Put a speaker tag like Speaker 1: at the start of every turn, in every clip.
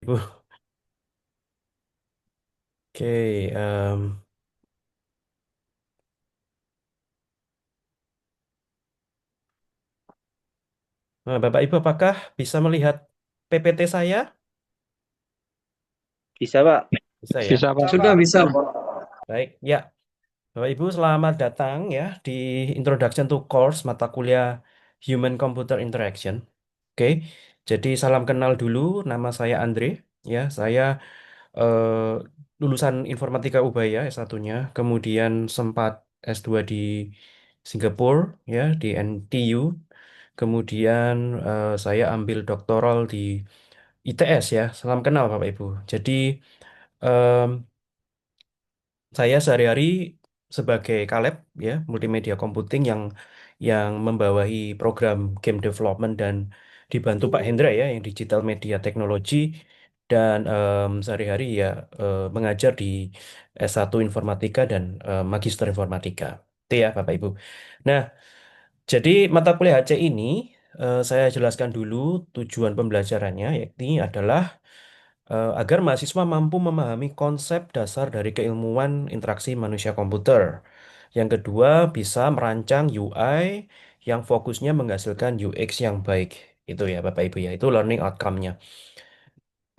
Speaker 1: Ibu. Oke, nah, Bapak Ibu apakah bisa melihat PPT saya?
Speaker 2: Bisa, Pak.
Speaker 1: Bisa ya.
Speaker 3: Bisa, Pak.
Speaker 4: Sudah bisa.
Speaker 1: Baik, ya. Bapak Ibu selamat datang ya di Introduction to Course mata kuliah Human Computer Interaction. Oke, jadi salam kenal dulu. Nama saya Andre. Ya, saya lulusan Informatika Ubaya S1-nya, kemudian sempat S2 di Singapura ya di NTU. Kemudian saya ambil doktoral di ITS ya. Salam kenal Bapak Ibu. Jadi em, saya sehari-hari sebagai Caleb ya, multimedia computing yang membawahi program game development dan dibantu Pak Hendra ya yang digital media teknologi dan sehari-hari ya mengajar di S1 Informatika dan Magister Informatika. Itu ya Bapak Ibu. Nah, jadi mata kuliah HC ini saya jelaskan dulu tujuan pembelajarannya, yakni adalah agar mahasiswa mampu memahami konsep dasar dari keilmuan interaksi manusia komputer. Yang kedua, bisa merancang UI yang fokusnya menghasilkan UX yang baik. Itu ya Bapak Ibu ya, itu learning outcome-nya.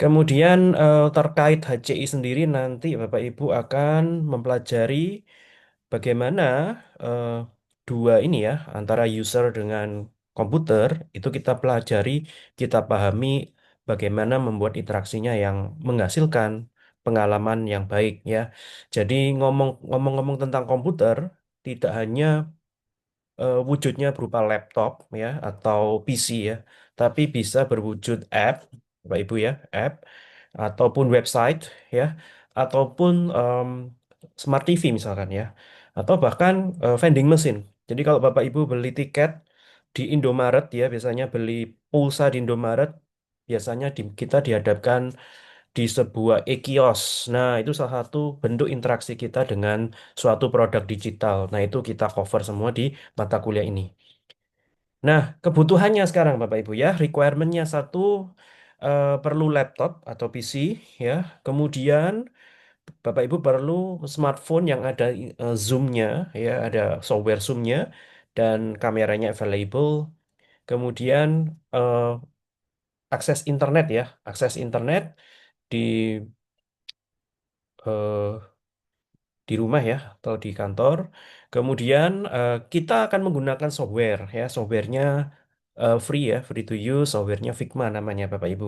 Speaker 1: Kemudian terkait HCI sendiri nanti Bapak Ibu akan mempelajari bagaimana eh, dua ini ya antara user dengan komputer itu kita pelajari, kita pahami bagaimana membuat interaksinya yang menghasilkan pengalaman yang baik ya. Jadi ngomong-ngomong tentang komputer tidak hanya wujudnya berupa laptop ya atau PC ya, tapi bisa berwujud app, Bapak Ibu ya, app ataupun website ya, ataupun smart TV misalkan ya, atau bahkan vending machine. Jadi kalau Bapak Ibu beli tiket di Indomaret ya, biasanya beli pulsa di Indomaret, biasanya kita dihadapkan di sebuah e-kios. Nah, itu salah satu bentuk interaksi kita dengan suatu produk digital. Nah, itu kita cover semua di mata kuliah ini. Nah, kebutuhannya sekarang Bapak Ibu ya, requirement-nya satu perlu laptop atau PC ya. Kemudian Bapak Ibu perlu smartphone yang ada zoom-nya ya, ada software zoom-nya dan kameranya available. Kemudian eh, akses internet ya, akses internet di eh, di rumah ya atau di kantor. Kemudian kita akan menggunakan software ya, softwarenya free ya, free to use, softwarenya Figma namanya Bapak Ibu.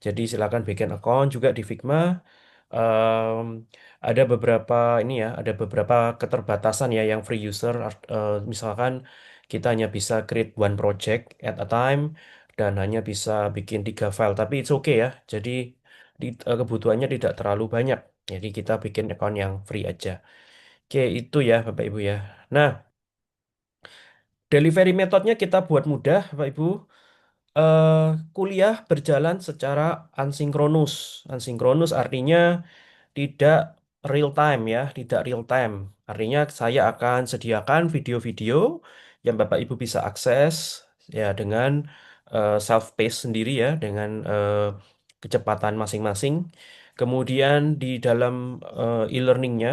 Speaker 1: Jadi silakan bikin account juga di Figma. Em, ada beberapa ini ya, ada beberapa keterbatasan ya yang free user. Misalkan kita hanya bisa create one project at a time dan hanya bisa bikin 3 file. Tapi it's okay ya. Jadi kebutuhannya tidak terlalu banyak. Jadi kita bikin account yang free aja. Oke, itu ya Bapak Ibu ya. Nah, delivery metodenya kita buat mudah Bapak Ibu. Eh, Kuliah berjalan secara asinkronus. Asinkronus artinya tidak real time ya, tidak real time. Artinya saya akan sediakan video-video yang Bapak Ibu bisa akses ya dengan self-paced sendiri ya, dengan kecepatan masing-masing. Kemudian di dalam e-learningnya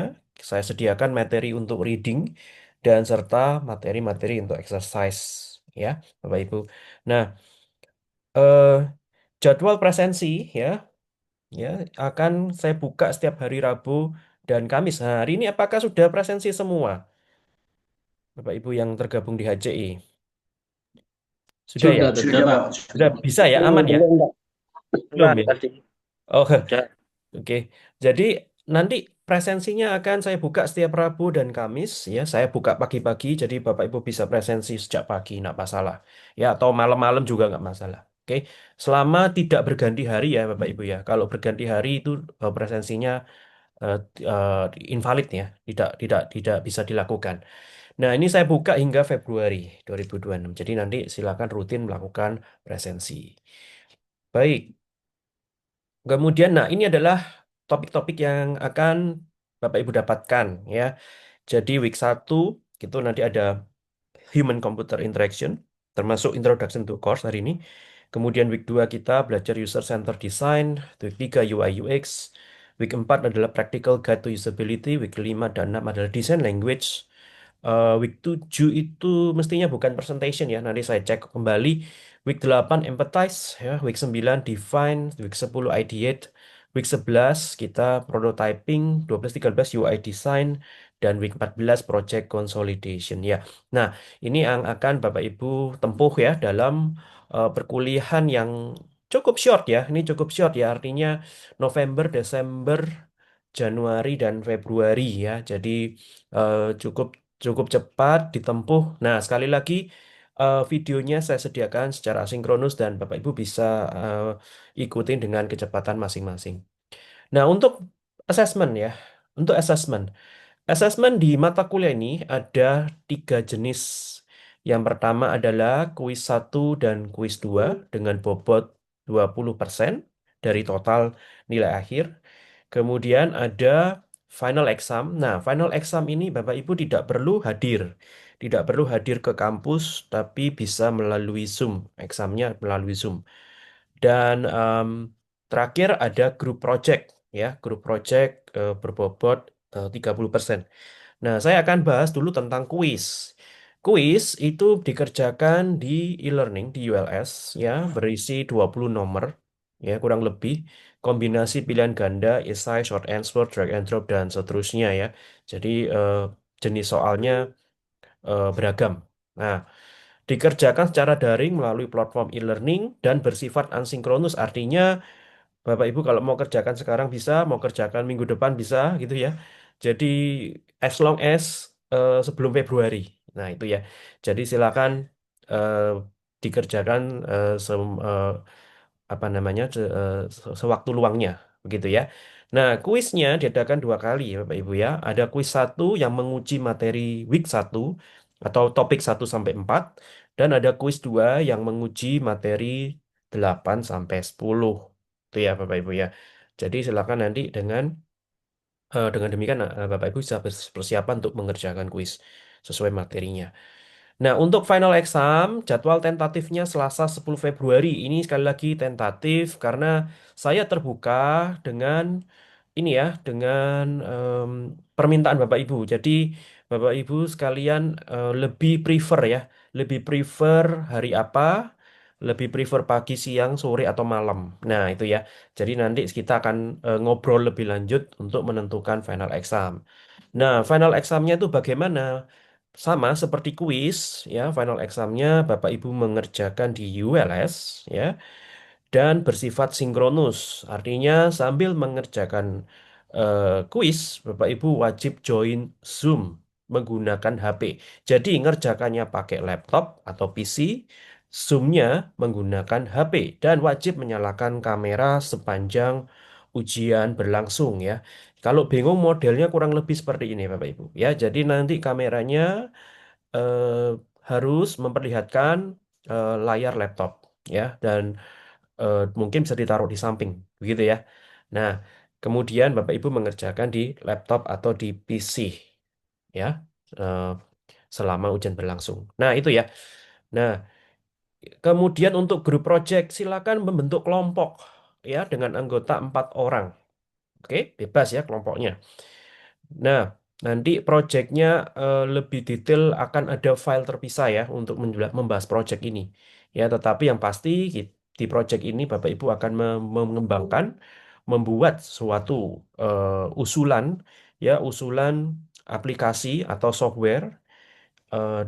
Speaker 1: saya sediakan materi untuk reading dan serta materi-materi untuk exercise ya, Bapak Ibu. Nah, eh, jadwal presensi ya ya akan saya buka setiap hari Rabu dan Kamis. Nah, hari ini apakah sudah presensi semua Bapak Ibu yang tergabung di HCI? Sudah ya?
Speaker 4: Sudah, Pak.
Speaker 1: Sudah bisa ya, aman ya?
Speaker 2: Belum, Pak.
Speaker 1: Belum
Speaker 2: Enggak,
Speaker 1: ya?
Speaker 2: tadi.
Speaker 1: Oh,
Speaker 2: Udah.
Speaker 1: oke. Jadi nanti presensinya akan saya buka setiap Rabu dan Kamis ya. Saya buka pagi-pagi jadi Bapak Ibu bisa presensi sejak pagi, nggak masalah. Ya, atau malam-malam juga nggak masalah. Oke. Selama tidak berganti hari ya Bapak Ibu ya. Kalau berganti hari itu presensinya eh, invalid ya, tidak bisa dilakukan. Nah, ini saya buka hingga Februari 2026. Jadi nanti silakan rutin melakukan presensi. Baik. Kemudian, nah ini adalah topik-topik yang akan Bapak Ibu dapatkan ya. Jadi week 1 itu nanti ada Human Computer Interaction termasuk Introduction to Course hari ini. Kemudian week 2 kita belajar user center design, week 3 UI UX, week 4 adalah practical guide to usability, week 5 dan 6 adalah design language. Week 7 itu mestinya bukan presentation ya, nanti saya cek kembali. Week 8 empathize ya, week 9 define, week 10 ideate, week 11 kita prototyping, 12 13 UI design, dan week 14 project consolidation ya. Nah, ini yang akan Bapak Ibu tempuh ya dalam perkuliahan yang cukup short ya. Ini cukup short ya, artinya November, Desember, Januari dan Februari ya. Jadi cukup cukup cepat ditempuh. Nah, sekali lagi videonya saya sediakan secara asinkronus dan Bapak Ibu bisa ikutin dengan kecepatan masing-masing. Nah, untuk assessment ya. Untuk assessment. Assessment di mata kuliah ini ada 3 jenis. Yang pertama adalah kuis 1 dan kuis 2 dengan bobot 20% dari total nilai akhir. Kemudian ada final exam. Nah, final exam ini Bapak Ibu tidak perlu hadir. Tidak perlu hadir ke kampus, tapi bisa melalui Zoom. Examnya melalui Zoom. Dan terakhir ada group project. Ya, group project berbobot 30%. Nah, saya akan bahas dulu tentang kuis. Kuis itu dikerjakan di e-learning di ULS ya, berisi 20 nomor ya kurang lebih kombinasi pilihan ganda, essay, short answer, drag and drop dan seterusnya ya. Jadi jenis soalnya beragam. Nah, dikerjakan secara daring melalui platform e-learning dan bersifat asinkronus artinya Bapak Ibu kalau mau kerjakan sekarang bisa, mau kerjakan minggu depan bisa gitu ya. Jadi as long as sebelum Februari. Nah, itu ya. Jadi silakan eh, dikerjakan apa namanya sewaktu luangnya begitu ya. Nah, kuisnya diadakan 2 kali ya Bapak Ibu ya. Ada kuis satu yang menguji materi week 1 atau topik 1 sampai 4 dan ada kuis 2 yang menguji materi 8 sampai 10. Itu ya Bapak Ibu ya. Jadi silakan nanti dengan demikian Bapak Ibu bisa persiapan untuk mengerjakan kuis sesuai materinya. Nah, untuk final exam, jadwal tentatifnya Selasa 10 Februari. Ini sekali lagi tentatif karena saya terbuka dengan ini ya, dengan permintaan Bapak Ibu. Jadi, Bapak Ibu sekalian lebih prefer ya, lebih prefer hari apa, lebih prefer pagi, siang, sore, atau malam. Nah, itu ya. Jadi nanti kita akan ngobrol lebih lanjut untuk menentukan final exam. Nah, final examnya itu bagaimana? Sama seperti kuis, ya, final examnya Bapak Ibu mengerjakan di ULS, ya, dan bersifat sinkronus. Artinya sambil mengerjakan kuis, Bapak Ibu wajib join Zoom menggunakan HP. Jadi ngerjakannya pakai laptop atau PC, Zoom-nya menggunakan HP dan wajib menyalakan kamera sepanjang ujian berlangsung ya. Kalau bingung modelnya kurang lebih seperti ini Bapak Ibu ya. Jadi nanti kameranya eh, harus memperlihatkan layar laptop ya dan mungkin bisa ditaruh di samping begitu ya. Nah, kemudian Bapak Ibu mengerjakan di laptop atau di PC ya eh, selama ujian berlangsung. Nah, itu ya. Nah, kemudian untuk grup project silakan membentuk kelompok ya dengan anggota 4 orang. Oke, bebas ya kelompoknya. Nah, nanti proyeknya lebih detail akan ada file terpisah ya untuk membahas proyek ini. Ya, tetapi yang pasti di proyek ini Bapak Ibu akan mengembangkan, membuat suatu usulan ya, usulan aplikasi atau software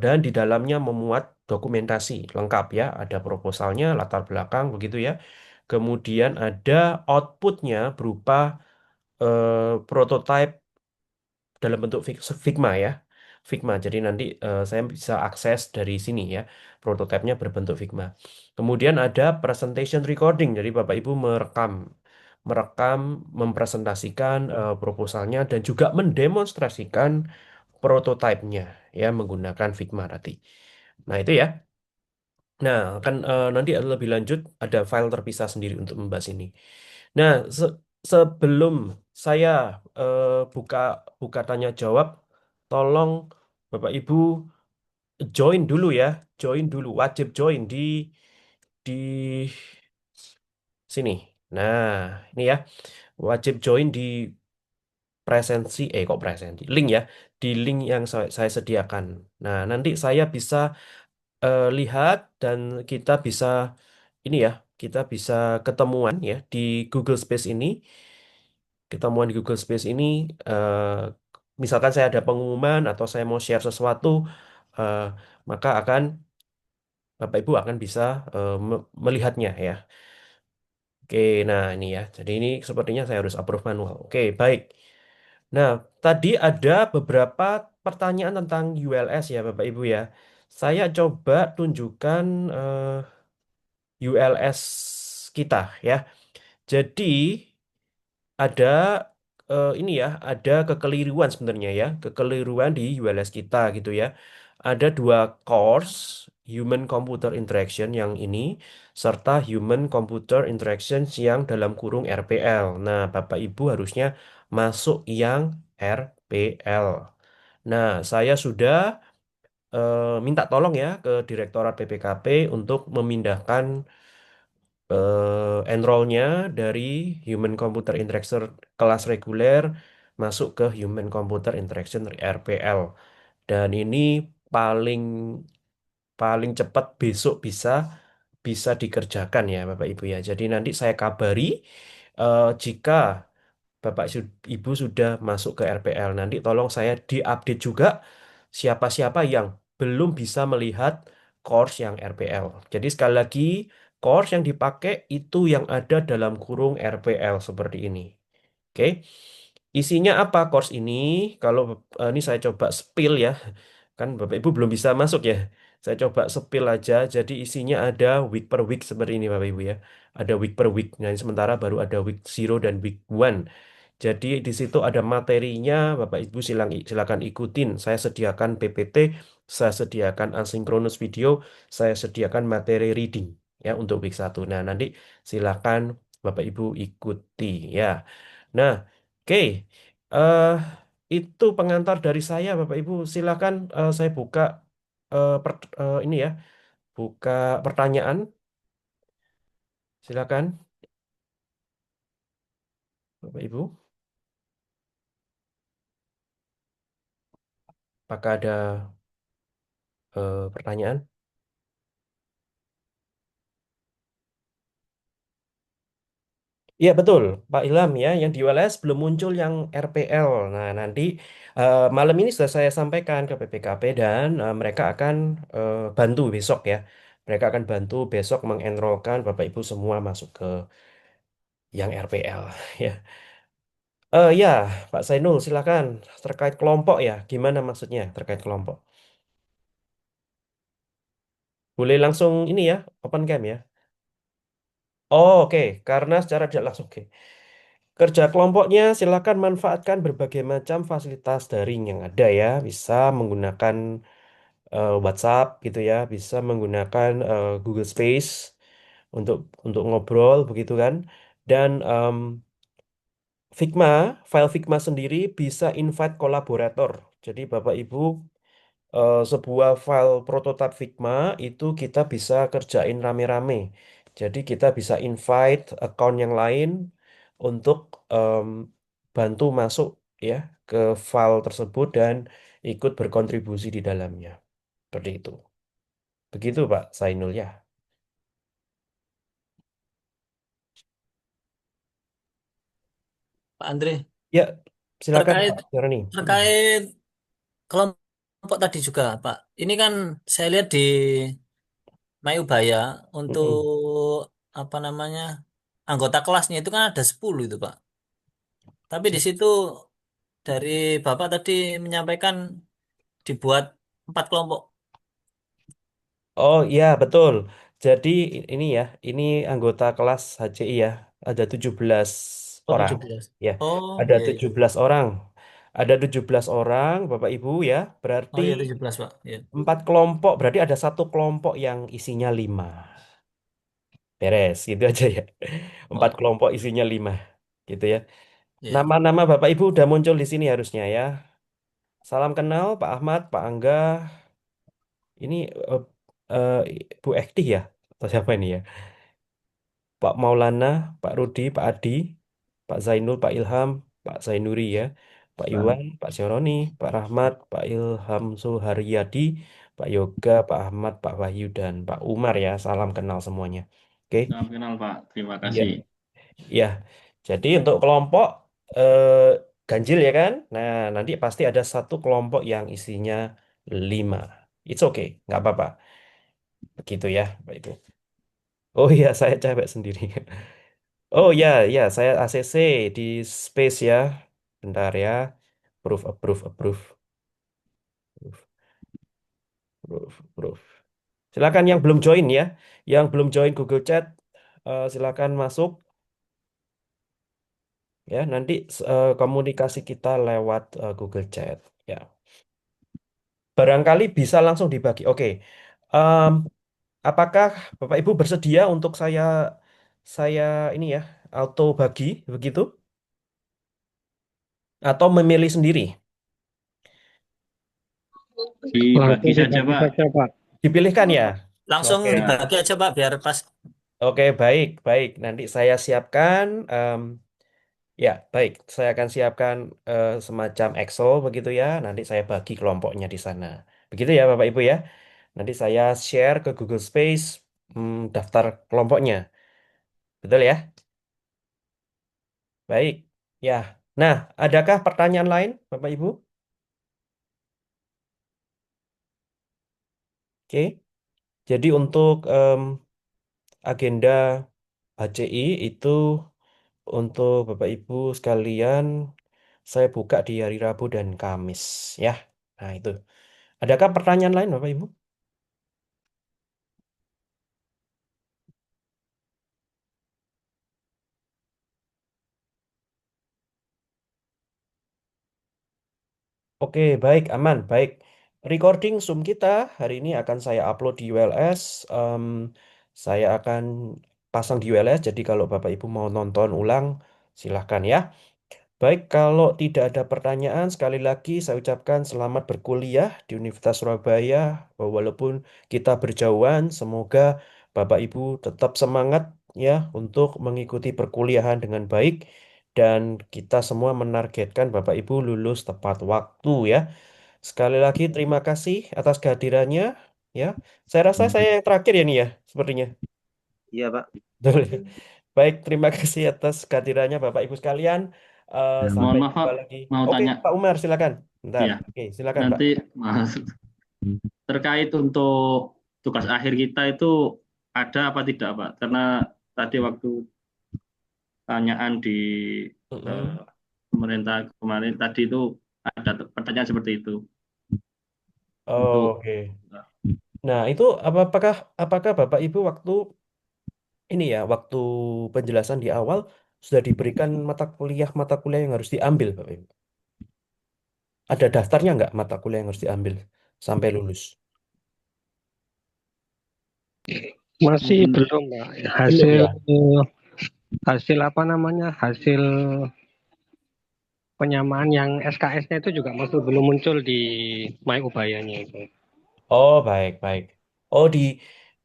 Speaker 1: dan di dalamnya memuat dokumentasi lengkap ya, ada proposalnya, latar belakang begitu ya. Kemudian ada outputnya berupa prototype dalam bentuk Figma ya. Figma. Jadi nanti saya bisa akses dari sini ya. Prototipenya berbentuk Figma. Kemudian ada presentation recording. Jadi Bapak Ibu merekam, mempresentasikan proposalnya dan juga mendemonstrasikan prototipenya ya menggunakan Figma tadi. Nah, itu ya. Nah, akan nanti lebih lanjut ada file terpisah sendiri untuk membahas ini. Nah, sebelum saya buka buka tanya jawab, tolong Bapak Ibu join dulu ya, join dulu, wajib join di di sini. Nah, ini ya, wajib join di presensi, kok presensi, link ya, di link yang saya sediakan. Nah, nanti saya bisa lihat dan kita bisa ini ya, kita bisa ketemuan ya di Google Space ini. Ketemuan di Google Space ini, misalkan saya ada pengumuman atau saya mau share sesuatu, eh, maka Bapak Ibu akan bisa melihatnya ya. Oke, nah ini ya. Jadi ini sepertinya saya harus approve manual. Oke, baik. Nah, tadi ada beberapa pertanyaan tentang ULS ya, Bapak Ibu ya. Saya coba tunjukkan ULS kita ya. Jadi ada ini ya, ada kekeliruan sebenarnya ya, kekeliruan di ULS kita gitu ya. Ada dua course, Human Computer Interaction yang ini, serta Human Computer Interactions yang dalam kurung RPL. Nah, Bapak Ibu harusnya masuk yang RPL. Nah, saya sudah minta tolong ya ke Direktorat PPKP untuk memindahkan enrollnya dari Human Computer Interaction kelas reguler masuk ke Human Computer Interaction RPL. Dan ini paling paling cepat besok bisa bisa dikerjakan ya Bapak Ibu ya. Jadi nanti saya kabari jika Ibu sudah masuk ke RPL. Nanti tolong saya diupdate juga siapa-siapa yang belum bisa melihat course yang RPL. Jadi sekali lagi, course yang dipakai itu yang ada dalam kurung RPL seperti ini. Oke. Isinya apa course ini? Kalau ini saya coba spill ya. Kan Bapak Ibu belum bisa masuk ya. Saya coba spill aja. Jadi isinya ada week per week seperti ini Bapak Ibu ya. Ada week per week. Nah, sementara baru ada week 0 dan week 1. Jadi di situ ada materinya, Bapak Ibu silakan ikutin. Saya sediakan PPT, saya sediakan asynchronous video, saya sediakan materi reading ya untuk week 1. Nah, nanti silakan Bapak Ibu ikuti ya. Nah, oke. eh itu pengantar dari saya, Bapak Ibu. Silakan saya buka ini ya, buka pertanyaan. Silakan, Bapak Ibu. Apakah ada pertanyaan? Iya betul, Pak Ilham ya, yang di ULS belum muncul yang RPL. Nah nanti malam ini sudah saya sampaikan ke PPKP dan mereka akan bantu besok ya. Mereka akan bantu besok mengenrolkan Bapak Ibu semua masuk ke yang RPL ya. Ya, Pak Sainul silakan terkait kelompok ya. Gimana maksudnya terkait kelompok? Boleh langsung ini ya, open cam ya. Oh, oke, karena secara tidak langsung. Oke. Kerja kelompoknya silakan manfaatkan berbagai macam fasilitas daring yang ada ya. Bisa menggunakan WhatsApp gitu ya, bisa menggunakan Google Space untuk ngobrol begitu kan. Dan Figma, file Figma sendiri bisa invite kolaborator. Jadi Bapak Ibu sebuah file prototipe Figma itu kita bisa kerjain rame-rame. Jadi kita bisa invite account yang lain untuk em, bantu masuk ya ke file tersebut dan ikut berkontribusi di dalamnya. Seperti itu. Begitu Pak Sainul ya.
Speaker 2: Pak Andre,
Speaker 1: Ya, silakan
Speaker 2: terkait
Speaker 1: Pak Jarani.
Speaker 2: terkait kelompok tadi juga, Pak. Ini kan saya lihat di Mayubaya untuk
Speaker 1: Mm-mm.
Speaker 2: apa namanya anggota kelasnya itu kan ada 10 itu, Pak. Tapi di
Speaker 1: Si-
Speaker 2: situ dari Bapak tadi menyampaikan dibuat 4 kelompok.
Speaker 1: Oh iya betul. Jadi ini ya, ini anggota kelas HCI ya. Ada 17
Speaker 2: Oh,
Speaker 1: orang.
Speaker 2: 17.
Speaker 1: Ya,
Speaker 2: Oh,
Speaker 1: ada
Speaker 2: iya, iya.
Speaker 1: 17 orang. Ada 17 orang, Bapak Ibu ya. Berarti
Speaker 2: Oh, iya, 17, Pak. Iya.
Speaker 1: 4 kelompok, berarti ada satu kelompok yang isinya 5. Beres, gitu aja ya. Empat
Speaker 2: Oh,
Speaker 1: kelompok isinya 5. Gitu ya.
Speaker 2: iya.
Speaker 1: Nama-nama Bapak Ibu udah muncul di sini harusnya ya. Salam kenal Pak Ahmad, Pak Angga. Ini Bu Ekti ya. Atau siapa ini ya? Pak Maulana, Pak Rudi, Pak Adi, Pak Zainul, Pak Ilham, Pak Zainuri ya, Pak Iwan, Pak Syoroni, Pak Rahmat, Pak Ilham Suharyadi, Pak Yoga, Pak Ahmad, Pak Wahyu, dan Pak Umar ya. Salam kenal semuanya. Oke,
Speaker 3: Salam kenal Pak, terima
Speaker 1: iya,
Speaker 3: kasih.
Speaker 1: iya. Jadi untuk kelompok ganjil ya kan. Nah, nanti pasti ada satu kelompok yang isinya 5. It's okay, nggak apa-apa. Begitu ya, Pak Ibu. Oh iya, saya cewek sendiri. Oh ya, ya, saya ACC di Space ya. Bentar ya. Approve, approve, approve, approve, approve, approve. Silakan yang belum join ya. Yang belum join Google Chat, silakan masuk ya. Nanti komunikasi kita lewat Google Chat ya. Barangkali bisa langsung dibagi. Oke. Em, apakah Bapak Ibu bersedia untuk saya ini ya auto bagi begitu atau memilih sendiri?
Speaker 3: Dibagi
Speaker 4: Langsung
Speaker 3: saja
Speaker 4: dibagi
Speaker 3: Pak.
Speaker 4: saja, Pak.
Speaker 1: Dipilihkan ya.
Speaker 2: Langsung
Speaker 1: Oke.
Speaker 3: Ya,
Speaker 2: dibagi aja Pak biar pas.
Speaker 1: Oke, baik, baik. Nanti saya siapkan, ya, baik. Saya akan siapkan semacam Excel begitu ya. Nanti saya bagi kelompoknya di sana. Begitu ya, Bapak Ibu ya. Nanti saya share ke Google Space daftar kelompoknya. Betul ya? Baik. Ya. Nah, adakah pertanyaan lain, Bapak Ibu? Oke. Jadi untuk agenda HCI itu untuk Bapak Ibu sekalian, saya buka di hari Rabu dan Kamis ya. Nah, itu. Adakah pertanyaan lain Bapak Ibu? Oke, baik, aman, baik. Recording Zoom kita hari ini akan saya upload di ULS. Saya akan pasang di ULS, jadi kalau Bapak Ibu mau nonton ulang, silahkan ya. Baik, kalau tidak ada pertanyaan, sekali lagi saya ucapkan selamat berkuliah di Universitas Surabaya. Walaupun kita berjauhan, semoga Bapak Ibu tetap semangat ya untuk mengikuti perkuliahan dengan baik dan kita semua menargetkan Bapak Ibu lulus tepat waktu ya. Sekali lagi terima kasih atas kehadirannya ya. Saya rasa saya yang terakhir ya nih ya, sepertinya.
Speaker 5: Iya, Pak.
Speaker 1: Betul ya? Baik, terima kasih atas kehadirannya Bapak Ibu sekalian.
Speaker 3: ya, mohon
Speaker 1: Sampai
Speaker 3: maaf Pak,
Speaker 1: jumpa lagi.
Speaker 3: mau
Speaker 1: Oke,
Speaker 3: tanya.
Speaker 1: Pak Umar, silakan. Bentar.
Speaker 3: Ya,
Speaker 1: Oke, silakan Pak.
Speaker 3: nanti Mas, terkait untuk tugas akhir kita itu ada apa tidak Pak? Karena tadi waktu tanyaan di eh,
Speaker 1: Mm-mm.
Speaker 3: pemerintah kemarin tadi itu ada pertanyaan seperti itu untuk
Speaker 1: Oke. Nah, itu apakah Bapak Ibu waktu ini ya, waktu penjelasan di awal sudah diberikan mata kuliah yang harus diambil, Bapak Ibu? Ada daftarnya nggak mata kuliah yang harus diambil sampai lulus?
Speaker 4: Masih belum, Pak.
Speaker 1: Belum
Speaker 4: Hasil
Speaker 1: ya?
Speaker 4: hasil apa namanya? Hasil penyamaan yang SKS-nya itu juga masih belum muncul di My Ubayanya itu.
Speaker 1: Oh, baik, baik. Oh, di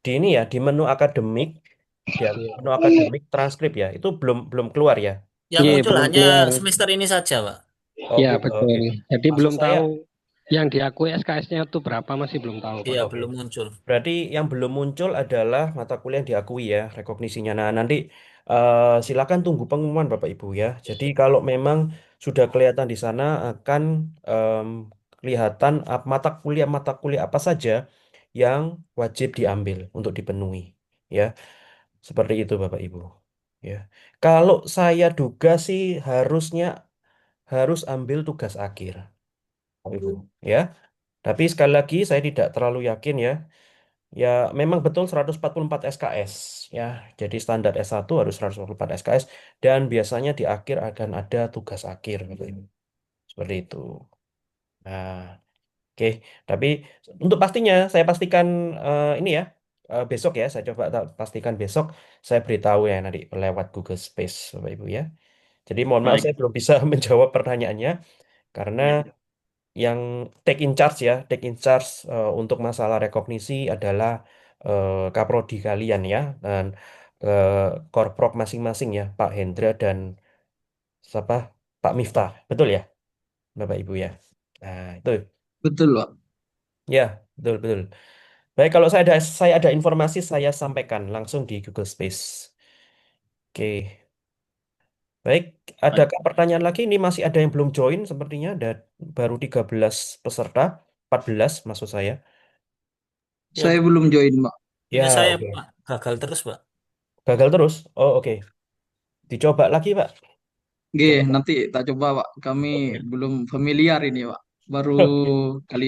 Speaker 1: ini ya, di menu akademik, di menu akademik transkrip ya, itu belum belum keluar ya.
Speaker 2: Yang
Speaker 4: Iya,
Speaker 2: muncul
Speaker 4: belum
Speaker 2: hanya
Speaker 4: keluar.
Speaker 2: semester ini saja Pak.
Speaker 1: Oh,
Speaker 4: Ya,
Speaker 1: gitu.
Speaker 4: betul.
Speaker 1: Oke.
Speaker 4: Jadi
Speaker 1: Maksud
Speaker 4: belum
Speaker 1: saya,
Speaker 4: tahu yang diakui SKS-nya itu berapa masih belum tahu, Pak.
Speaker 2: Iya
Speaker 1: oke.
Speaker 2: belum muncul.
Speaker 1: Berarti yang belum muncul adalah mata kuliah yang diakui ya, rekognisinya. Nah, nanti silakan tunggu pengumuman Bapak Ibu ya. Jadi kalau memang sudah kelihatan di sana akan em, kelihatan mata kuliah apa saja yang wajib diambil untuk dipenuhi ya. Seperti itu Bapak Ibu. Ya. Kalau saya duga sih harusnya harus ambil tugas akhir, Bapak Ibu. Ya. Tapi sekali lagi saya tidak terlalu yakin ya. Ya, memang betul 144 SKS ya. Jadi standar S1 harus 144 SKS dan biasanya di akhir akan ada tugas akhir gitu. Seperti itu. Nah, oke. Tapi untuk pastinya saya pastikan ini ya besok ya saya coba pastikan besok saya beritahu ya nanti lewat Google Space Bapak Ibu ya. Jadi mohon maaf
Speaker 3: baik.
Speaker 1: saya belum bisa menjawab pertanyaannya karena
Speaker 3: Ya,
Speaker 1: yang take in charge ya, take in charge untuk masalah rekognisi adalah kaprodi kalian ya, dan korprok masing-masing ya, Pak Hendra dan siapa Pak Miftah, betul ya, Bapak Ibu ya. Nah itu
Speaker 5: Betul, Pak.
Speaker 1: ya, betul betul. Baik, kalau saya ada informasi saya sampaikan langsung di Google Space. Oke, baik.
Speaker 3: Baik.
Speaker 1: Adakah pertanyaan lagi? Ini masih ada yang belum join sepertinya. Ada baru 13 peserta, 14 maksud saya.
Speaker 2: Ya,
Speaker 5: Saya belum join, Pak.
Speaker 2: punya
Speaker 1: Ya,
Speaker 2: saya
Speaker 1: oke.
Speaker 2: Pak gagal terus Pak.
Speaker 1: Gagal terus? Oh, oke. Dicoba lagi, Pak.
Speaker 5: Oke,
Speaker 1: Coba.
Speaker 5: nanti tak coba, Pak. Kami
Speaker 1: Oke.
Speaker 5: belum familiar ini, Pak. Baru
Speaker 1: Oke.
Speaker 5: kali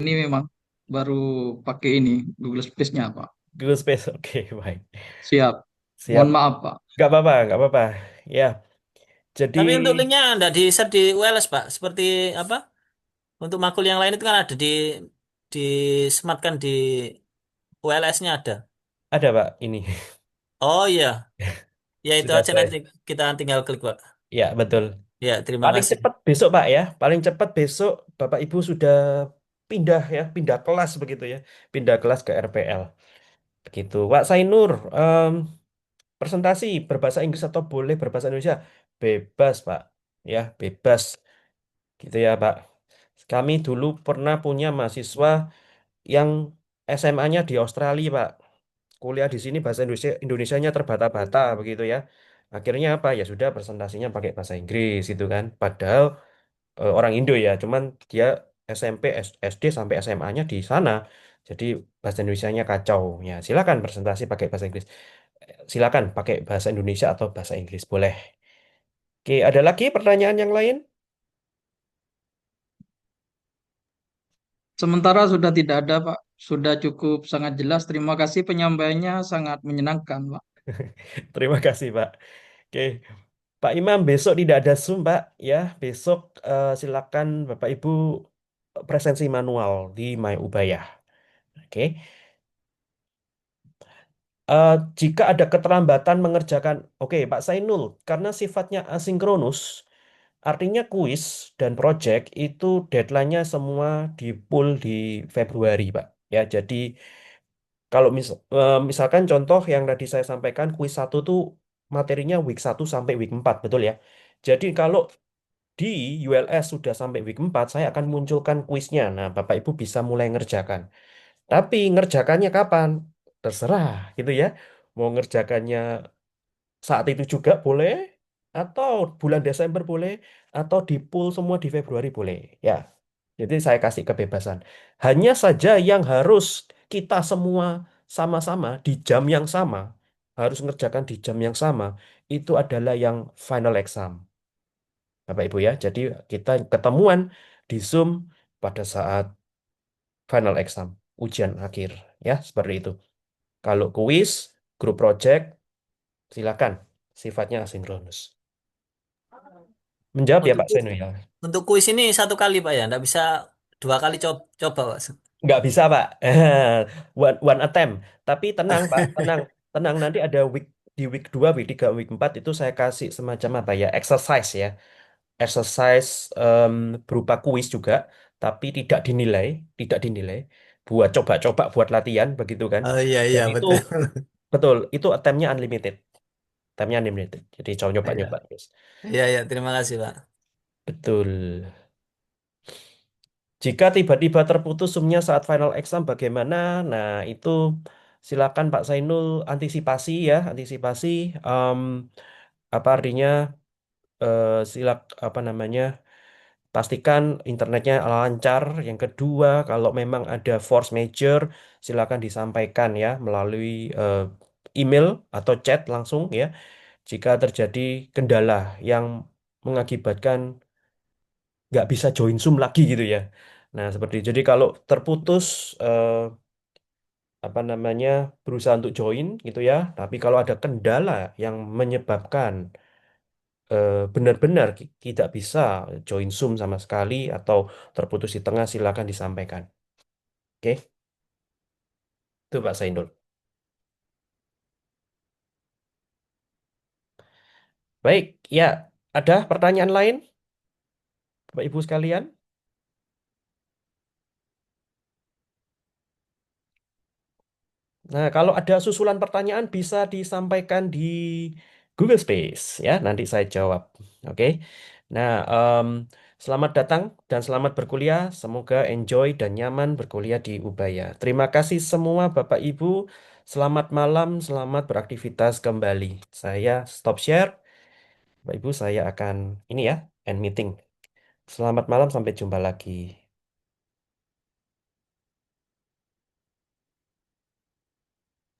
Speaker 5: ini memang baru pakai ini Google Space-nya, Pak.
Speaker 1: Google Space. Oke, baik.
Speaker 5: Siap.
Speaker 1: Siap.
Speaker 5: Mohon maaf, Pak.
Speaker 1: Nggak apa-apa, nggak apa-apa. Ya, jadi
Speaker 2: Tapi untuk linknya enggak di-share di WLS Pak. Seperti apa? Untuk makul yang lain itu kan ada di sematkan di WLS-nya ada.
Speaker 1: ada, Pak, ini.
Speaker 2: Oh iya, ya itu
Speaker 1: Sudah
Speaker 2: aja nanti
Speaker 1: saya.
Speaker 2: kita tinggal klik Pak.
Speaker 1: Ya, betul.
Speaker 2: Ya, terima
Speaker 1: Paling
Speaker 2: kasih.
Speaker 1: cepat besok, Pak ya. Paling cepat besok Bapak Ibu sudah pindah ya, pindah kelas begitu ya. Pindah kelas ke RPL. Begitu. Pak Sainur, presentasi berbahasa Inggris atau boleh berbahasa Indonesia? Bebas, Pak. Ya, bebas. Gitu ya, Pak. Kami dulu pernah punya mahasiswa yang SMA-nya di Australia, Pak. Kuliah di sini bahasa Indonesianya terbata-bata begitu ya. Akhirnya apa? Ya sudah presentasinya pakai bahasa Inggris itu kan. Padahal orang Indo ya, cuman dia SMP, SD sampai SMA-nya di sana. Jadi bahasa Indonesianya kacau. Ya, silakan presentasi pakai bahasa Inggris. Silakan pakai bahasa Indonesia atau bahasa Inggris boleh. Oke, ada lagi pertanyaan yang lain?
Speaker 5: Sementara sudah tidak ada, Pak. Sudah cukup sangat jelas. Terima kasih penyampaiannya sangat menyenangkan, Pak.
Speaker 1: Terima kasih, Pak. Oke, Pak Imam besok tidak ada Zoom, Pak. Ya, besok silakan Bapak Ibu presensi manual di My Ubaya. Oke. Eh, Jika ada keterlambatan mengerjakan, oke, Pak Sainul, karena sifatnya asinkronus, artinya kuis dan project itu deadline-nya semua di pool di Februari, Pak. Ya, jadi kalau misalkan contoh yang tadi saya sampaikan, kuis satu tuh materinya week 1 sampai week 4, betul ya? Jadi kalau di ULS sudah sampai week 4, saya akan munculkan kuisnya. Nah, Bapak Ibu bisa mulai ngerjakan. Tapi ngerjakannya kapan? Terserah gitu ya. Mau ngerjakannya saat itu juga boleh, atau bulan Desember boleh, atau di pool semua di Februari boleh. Ya, jadi saya kasih kebebasan. Hanya saja yang harus kita semua sama-sama di jam yang sama, harus ngerjakan di jam yang sama, itu adalah yang final exam. Bapak Ibu ya. Jadi kita ketemuan di Zoom pada saat final exam, ujian akhir ya, seperti itu. Kalau kuis, grup project, silakan. Sifatnya asinkronus. Menjawab ya
Speaker 2: Untuk
Speaker 1: Pak Seno ya.
Speaker 2: untuk kuis ini satu kali Pak ya, enggak bisa dua kali coba Pak.
Speaker 1: Nggak bisa Pak. One attempt. Tapi tenang Pak, tenang. Tenang, nanti ada di week 2, week 3, week 4 itu saya kasih semacam apa ya, exercise ya. Exercise berupa kuis juga, tapi tidak dinilai. Buat coba-coba, buat latihan begitu kan.
Speaker 2: Oh iya iya
Speaker 1: Dan itu
Speaker 2: betul.
Speaker 1: betul, itu attempt-nya unlimited. Attempt-nya unlimited. Jadi coba
Speaker 2: Iya
Speaker 1: nyoba-nyoba terus.
Speaker 2: iya iya terima kasih Pak.
Speaker 1: Betul. Jika tiba-tiba terputus zoom saat final exam bagaimana? Nah, itu silakan Pak Zainul antisipasi ya, antisipasi em, apa artinya silak apa namanya? Pastikan internetnya lancar. Yang kedua, kalau memang ada force major, silakan disampaikan ya melalui email atau chat langsung ya. Jika terjadi kendala yang mengakibatkan nggak bisa join Zoom lagi gitu ya. Nah, seperti jadi kalau terputus apa namanya berusaha untuk join gitu ya, tapi kalau ada kendala yang menyebabkan benar-benar tidak bisa join Zoom sama sekali atau terputus di tengah, silakan disampaikan. Oke, itu Pak Sainul. Baik, ya, ada pertanyaan lain, Bapak Ibu sekalian? Nah, kalau ada susulan pertanyaan bisa disampaikan di Google Space ya, nanti saya jawab. Oke. Nah, selamat datang dan selamat berkuliah. Semoga enjoy dan nyaman berkuliah di Ubaya. Terima kasih semua Bapak Ibu. Selamat malam, selamat beraktivitas kembali. Saya stop share. Bapak Ibu, saya akan ini ya, end meeting. Selamat malam, sampai jumpa lagi.